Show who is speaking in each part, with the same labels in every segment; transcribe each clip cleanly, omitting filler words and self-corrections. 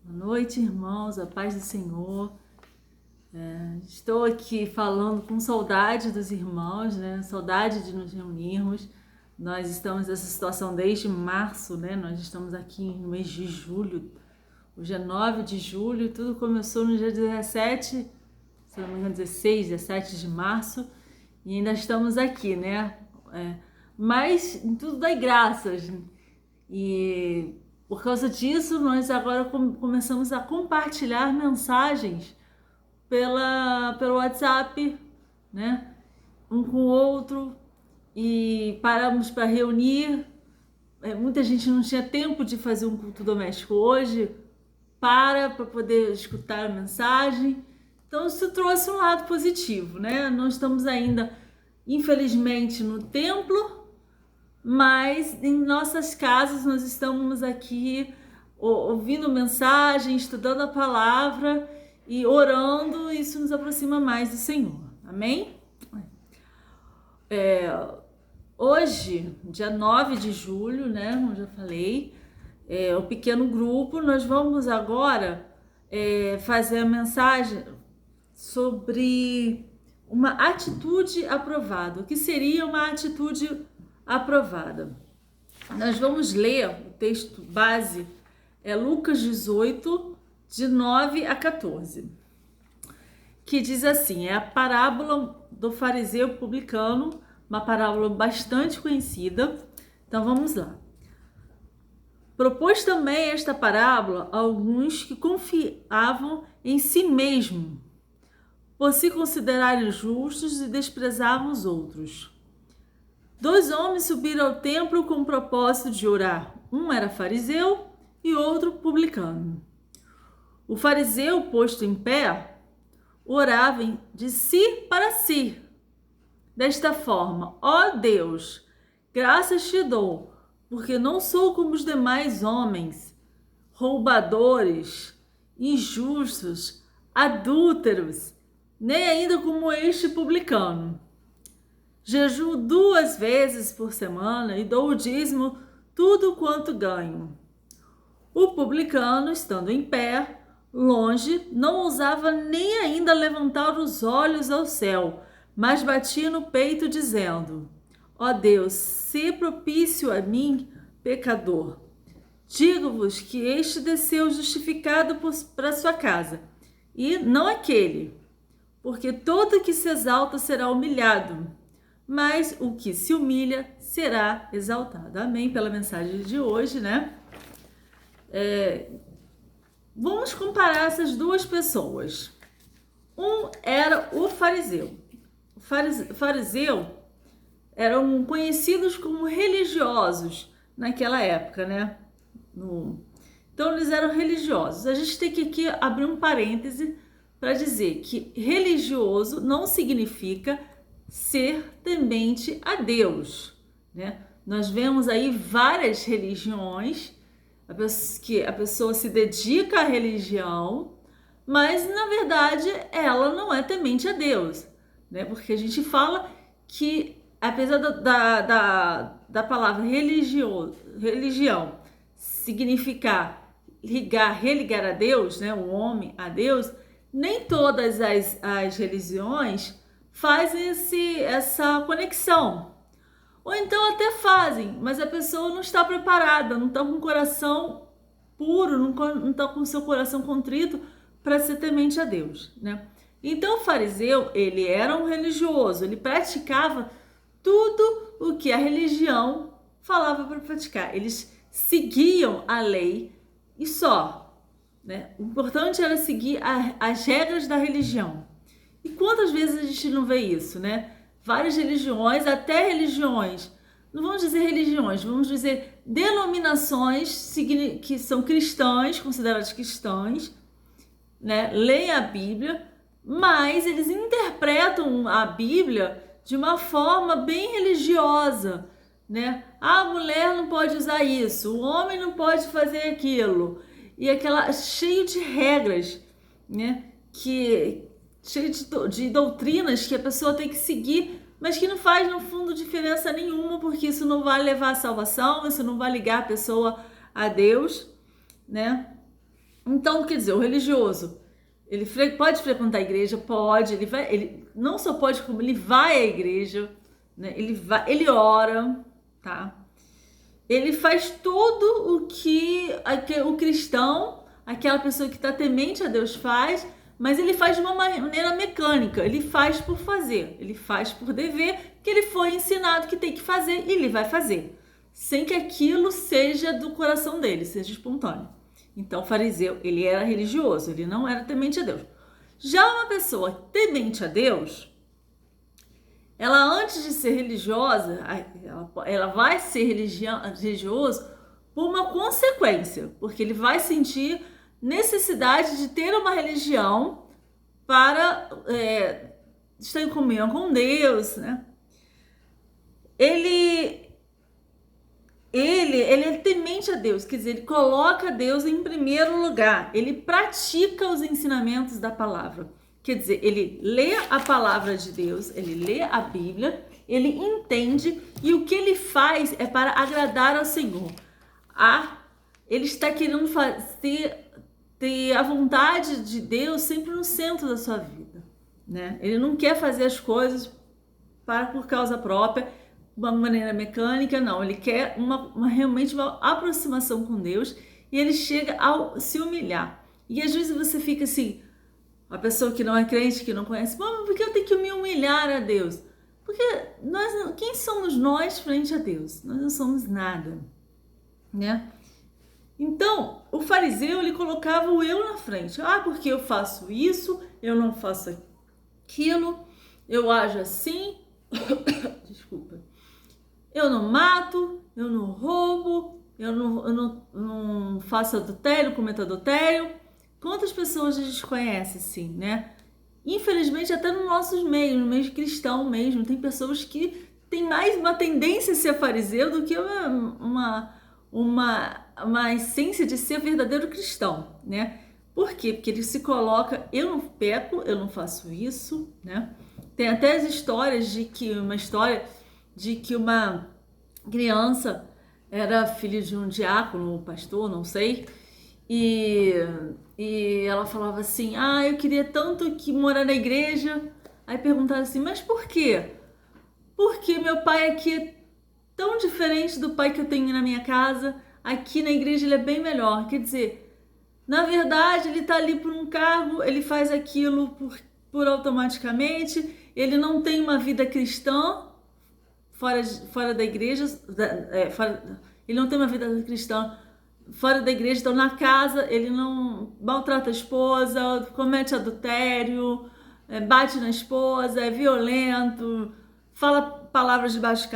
Speaker 1: Boa noite, irmãos, a paz do Senhor. Estou aqui falando com saudade dos irmãos, né? Saudade de nos reunirmos. Nós estamos nessa situação desde março, né? Nós estamos aqui no mês de julho. Hoje é 9 de julho, tudo começou no dia 17, se não me engano, 16, 17 de março, e ainda estamos aqui, né? Mas em tudo dá graças. E por causa disso, nós agora começamos a compartilhar mensagens pelo WhatsApp, né? Um com o outro, e paramos para reunir. Muita gente não tinha tempo de fazer um culto doméstico hoje, para poder escutar a mensagem. Então isso trouxe um lado positivo, né? Não estamos ainda, infelizmente, no templo, mas em nossas casas nós estamos aqui ouvindo mensagem, estudando a palavra e orando. Isso nos aproxima mais do Senhor, amém? Hoje, dia 9 de julho, né, como eu já falei, o pequeno grupo, nós vamos agora fazer a mensagem sobre uma atitude aprovada. O que seria uma atitude aprovada? Nós vamos ler o texto base, Lucas 18, de 9 a 14, que diz assim, é a parábola do fariseu publicano, uma parábola bastante conhecida. Então vamos lá. Propôs também esta parábola a alguns que confiavam em si mesmo, por se considerarem justos, e desprezavam os outros. 2 homens subiram ao templo com o propósito de orar. Um era fariseu e outro publicano. O fariseu, posto em pé, orava de si para si, desta forma: ó Deus, graças te dou, porque não sou como os demais homens, roubadores, injustos, adúlteros, nem ainda como este publicano. Jejuo 2 vezes por semana e dou o dízimo tudo quanto ganho. O publicano, estando em pé, longe, não ousava nem ainda levantar os olhos ao céu, mas batia no peito, dizendo: ó Deus, se propício a mim, pecador. Digo-vos que este desceu justificado para sua casa, e não aquele, porque todo que se exalta será humilhado, mas o que se humilha será exaltado. Amém? Pela mensagem de hoje, né? Vamos comparar essas duas pessoas. Um era o fariseu. O fariseu eram conhecidos como religiosos naquela época, né? Então eles eram religiosos. A gente tem que aqui abrir um parêntese para dizer que religioso não significa ser temente a Deus, né? Nós vemos aí várias religiões que a pessoa se dedica à religião, mas na verdade ela não é temente a Deus, né? Porque a gente fala que, apesar da palavra religião significar religar a Deus, né? O homem a Deus, nem todas as religiões fazem essa conexão. Ou então até fazem, mas a pessoa não está preparada, não está com o coração puro, não está com o seu coração contrito para ser temente a Deus, né? Então o fariseu, ele era um religioso, ele praticava tudo o que a religião falava para praticar. Eles seguiam a lei e só, né? O importante era seguir as regras da religião. E quantas vezes a gente não vê isso, né? Várias religiões, até religiões, não vamos dizer religiões, vamos dizer denominações que são cristãs, consideradas cristãs, né? Leem a Bíblia, mas eles interpretam a Bíblia de uma forma bem religiosa, né? A mulher não pode usar isso, o homem não pode fazer aquilo, e cheio de regras, né? Cheio de doutrinas que a pessoa tem que seguir, mas que não faz, no fundo, diferença nenhuma, porque isso não vai levar à salvação, isso não vai ligar a pessoa a Deus, né? Então, quer dizer, o religioso, ele pode frequentar a igreja, pode, ele não só pode, como ele vai à igreja, né? Ele ora, tá? Ele faz tudo o que o cristão, aquela pessoa que está temente a Deus faz, mas ele faz de uma maneira mecânica, ele faz por fazer, ele faz por dever, que ele foi ensinado que tem que fazer e ele vai fazer, sem que aquilo seja do coração dele, seja espontâneo. Então o fariseu, ele era religioso, ele não era temente a Deus. Já uma pessoa temente a Deus, ela antes de ser religiosa, ela vai ser religioso por uma consequência, porque ele vai sentir necessidade de ter uma religião para estar em comunhão com Deus, né? Ele é temente a Deus, quer dizer, ele coloca Deus em primeiro lugar, ele pratica os ensinamentos da palavra. Quer dizer, ele lê a palavra de Deus, ele lê a Bíblia, ele entende e o que ele faz é para agradar ao Senhor. Ele está querendo ter a vontade de Deus sempre no centro da sua vida, né? Ele não quer fazer as coisas por causa própria, de uma maneira mecânica, não. Ele quer realmente uma aproximação com Deus e ele chega a se humilhar. E às vezes você fica assim, a pessoa que não é crente, que não conhece, mas por que eu tenho que me humilhar a Deus? Porque quem somos nós frente a Deus? Nós não somos nada, né? Então, o fariseu, ele colocava o eu na frente. Porque eu faço isso, eu não faço aquilo, eu ajo assim, desculpa, eu não mato, eu não roubo, eu não faço adultério, cometo adultério. Quantas pessoas a gente conhece assim, né? Infelizmente, até no nossos meios, no meio cristão mesmo, tem pessoas que têm mais uma tendência a ser fariseu do que uma essência de ser verdadeiro cristão, né? Por quê? Porque ele se coloca, eu não peco, eu não faço isso, né? Tem até as histórias de que uma criança era filha de um diácono, um pastor, não sei, e ela falava assim, eu queria tanto que morar na igreja. Aí perguntaram assim, mas por quê? Porque meu pai aqui é tão diferente do pai que eu tenho na minha casa, aqui na igreja ele é bem melhor. Quer dizer, na verdade ele tá ali por um cargo, ele faz aquilo por automaticamente, ele não tem uma vida cristã fora da igreja, ele não tem uma vida cristã fora da igreja, então na casa ele não maltrata a esposa, comete adultério, bate na esposa, é violento, fala palavras de baixo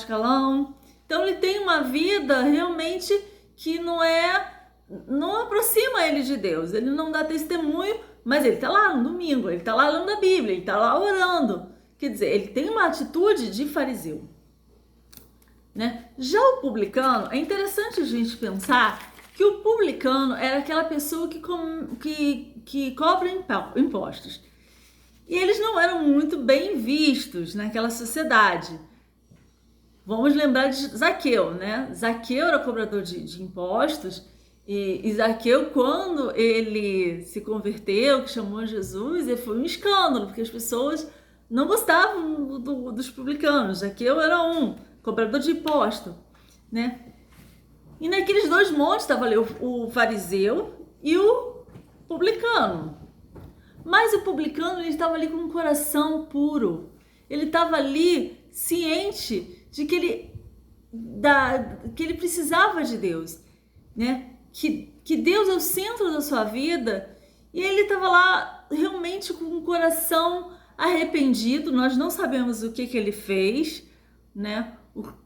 Speaker 1: calão. Então ele tem uma vida realmente que não aproxima ele de Deus, ele não dá testemunho, mas ele está lá no domingo, ele está lá lendo a Bíblia, ele está lá orando. Quer dizer, ele tem uma atitude de fariseu, né? Já o publicano, é interessante a gente pensar que o publicano era aquela pessoa que cobra impostos. E eles não eram muito bem vistos naquela sociedade. Vamos lembrar de Zaqueu, né? Zaqueu era cobrador de impostos e Zaqueu, quando ele se converteu, que chamou Jesus, foi um escândalo, porque as pessoas não gostavam dos publicanos. Zaqueu era um cobrador de imposto, né? E naqueles dois montes estava ali o fariseu e o publicano. Mas o publicano, ele estava ali com um coração puro. Ele estava ali ciente de que ele precisava de Deus, né? Que Deus é o centro da sua vida. E ele estava lá realmente com um coração arrependido. Nós não sabemos o que ele fez, né?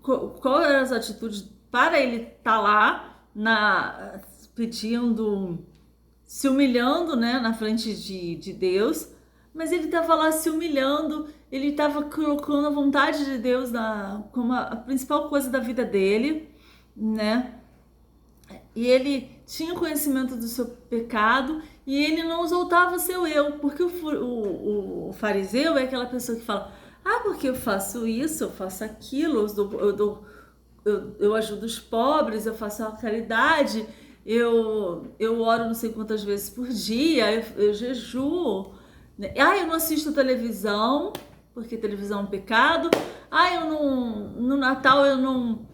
Speaker 1: Qual eram as atitudes para ele estar lá pedindo, se humilhando, né, na frente de Deus, mas ele estava lá se humilhando, ele estava colocando a vontade de Deus como a principal coisa da vida dele, né? E ele tinha conhecimento do seu pecado e ele não exaltava o seu eu, porque o fariseu é aquela pessoa que fala, porque eu faço isso, eu faço aquilo, eu ajudo os pobres, eu faço a caridade, eu oro não sei quantas vezes por dia, eu jejuo, né? Eu não assisto televisão, porque televisão é um pecado. Eu não, no Natal eu não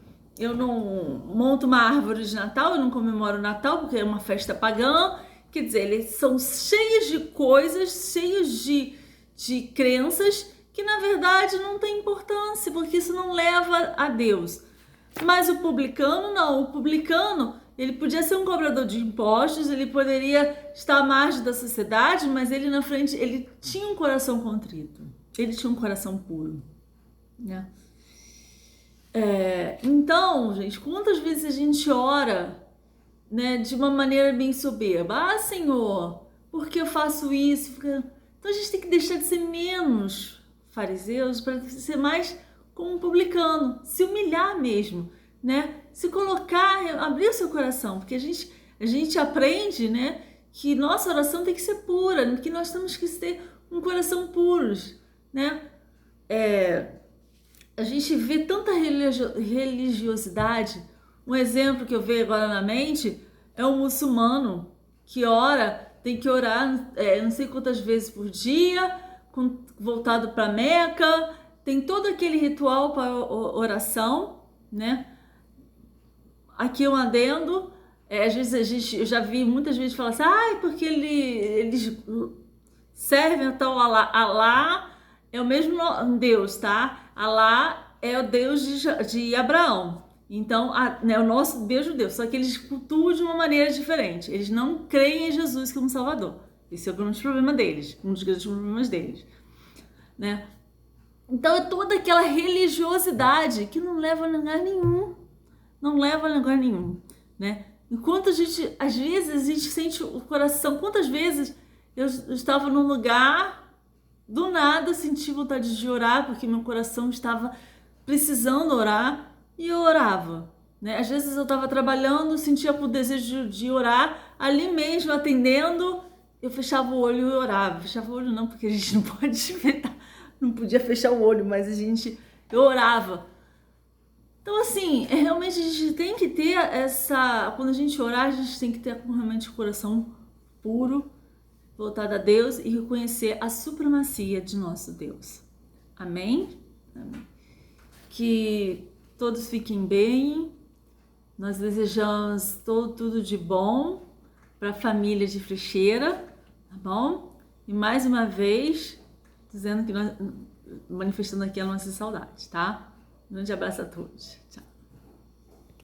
Speaker 1: monto uma árvore de Natal, eu não comemoro o Natal, porque é uma festa pagã. Quer dizer, eles são cheios de coisas, cheios de crenças que na verdade não tem importância, porque isso não leva a Deus. Mas o publicano não, o publicano ele podia ser um cobrador de impostos, ele poderia estar à margem da sociedade, mas ele na frente, ele tinha um coração contrito, ele tinha um coração puro, né? Então, gente, quantas vezes a gente ora, né, de uma maneira bem soberba? Senhor, por que eu faço isso? Então a gente tem que deixar de ser menos fariseus para ser mais como um publicano, se humilhar mesmo, né? Se colocar, abrir o seu coração, porque a gente aprende, né, que nossa oração tem que ser pura, que nós temos que ter um coração puros, né? A gente vê tanta religiosidade. Um exemplo que eu vejo agora na mente é um muçulmano que ora, tem que orar não sei quantas vezes por dia, voltado para Meca, tem todo aquele ritual para oração, né? Aqui um adendo, às vezes eu já vi muitas vezes falar assim, porque eles servem a tal Alá, é o mesmo Deus, tá? Alá é o Deus de Abraão. Então, é o nosso Deus judeu, só que eles cultuam de uma maneira diferente. Eles não creem em Jesus como Salvador. Esse é o grande problema deles, um dos grandes problemas deles, né? Então é toda aquela religiosidade que não leva a lugar nenhum. Não leva a lugar nenhum, né? Enquanto às vezes a gente sente o coração. Quantas vezes eu estava num lugar, do nada senti vontade de orar, porque meu coração estava precisando orar, e eu orava, né? Às vezes eu estava trabalhando, sentia o desejo de orar, ali mesmo atendendo, eu fechava o olho e orava. Fechava o olho não, porque a gente não pode não podia fechar o olho, mas eu orava. Então, assim, realmente a gente tem que ter quando a gente orar, a gente tem que ter realmente o coração puro, voltado a Deus e reconhecer a supremacia de nosso Deus. Amém? Amém. Que todos fiquem bem. Nós desejamos tudo de bom para a família de Frecheira, tá bom? E mais uma vez, dizendo que manifestando aqui a nossa saudade, tá? Um grande abraço a todos. Tchau.